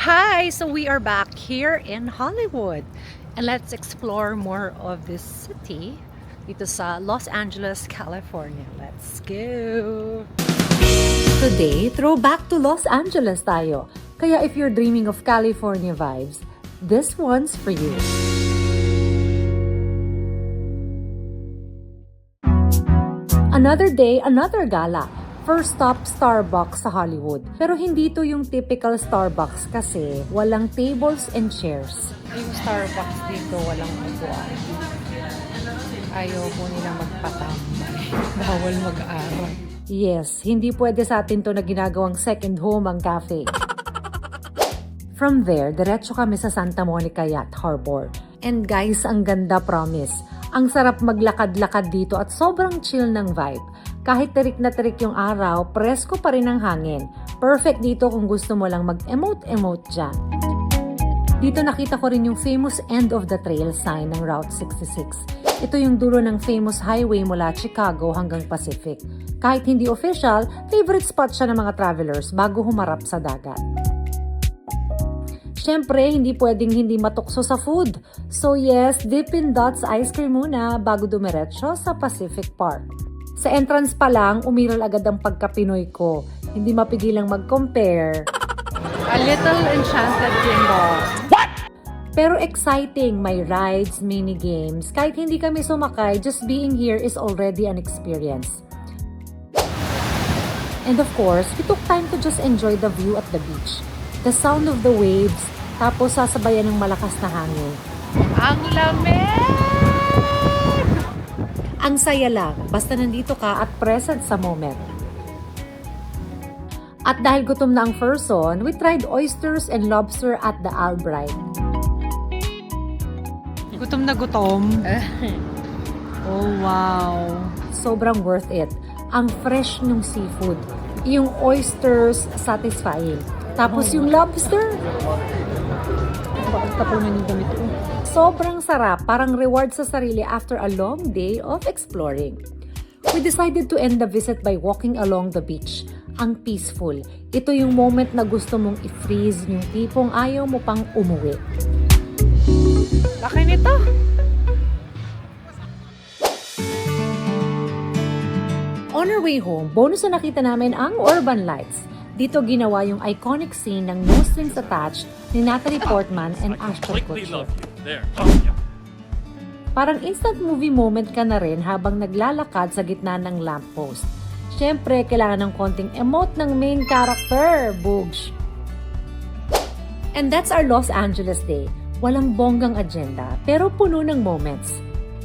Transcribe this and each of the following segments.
Hi! So we are back here in Hollywood and let's explore more of this city dito sa Los Angeles, California. Let's go! Today, throwback to Los Angeles tayo. Kaya if you're dreaming of California vibes, this one's for you. Another day, another gala. First stop, Starbucks sa Hollywood. Pero hindi to yung typical Starbucks kasi walang tables and chairs. Yung Starbucks dito walang upuan. Ayaw po nila magpatambay. Bawal mag-aral. Yes, hindi pwede sa atin to na ginagawang second home ang cafe. From there, diretso kami sa Santa Monica Yacht Harbor. And guys, ang ganda, promise. Ang sarap maglakad-lakad dito at sobrang chill ng vibe. Kahit terik na terik yung araw, presko pa rin ang hangin. Perfect dito kung gusto mo lang mag-emote-emote dyan. Dito nakita ko rin yung famous end of the trail sign ng Route 66. Ito yung dulo ng famous highway mula Chicago hanggang Pacific. Kahit hindi official, favorite spot siya ng mga travelers bago humarap sa dagat. Siyempre, hindi pwedeng hindi matukso sa food. So yes, Dippin' Dots ice cream muna bago dumiretso sa Pacific Park. Sa entrance pa lang, umiral agad ang pagka-Pinoy ko. Hindi mapigilang mag-compare. A little enchanted kingdom. What? Pero exciting, may rides, mini games. Kahit hindi kami sumakay, just being here is already an experience. And of course, we took time to just enjoy the view at the beach. The sound of the waves, tapos sasabayan ng malakas na hangin. Ang lamig! Ang saya lang, basta nandito ka at present sa moment. At dahil gutom na ang person, we tried oysters and lobster at the Albright. Gutom na gutom. Oh wow. Sobrang worth it. Ang fresh ng seafood. Yung oysters, satisfying. Tapos yung lobster. Bakit tapon na yung damit ko? Sobrang sarap, parang reward sa sarili after a long day of exploring. We decided to end the visit by walking along the beach. Ang peaceful. Ito yung moment na gusto mong i-freeze, yung tipong ayaw mo pang umuwi. Laki nito! On our way home, bonus na nakita namin ang Urban Lights. Dito ginawa yung iconic scene ng No Strings Attached ni Natalie Portman and Ashton Kutcher. Parang instant movie moment ka na rin habang naglalakad sa gitna ng lamppost. Siyempre, kailangan ng konting emote ng main character, Boogs. And that's our Los Angeles day. Walang bonggang agenda, pero puno ng moments.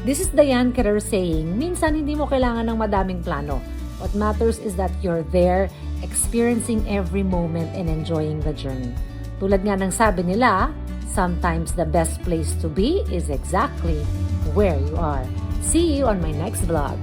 This is Diane Kerr saying, minsan hindi mo kailangan ng madaming plano. What matters is that you're there, experiencing every moment and enjoying the journey. Tulad nga ng sabi nila, sometimes the best place to be is exactly where you are. See you on my next vlog.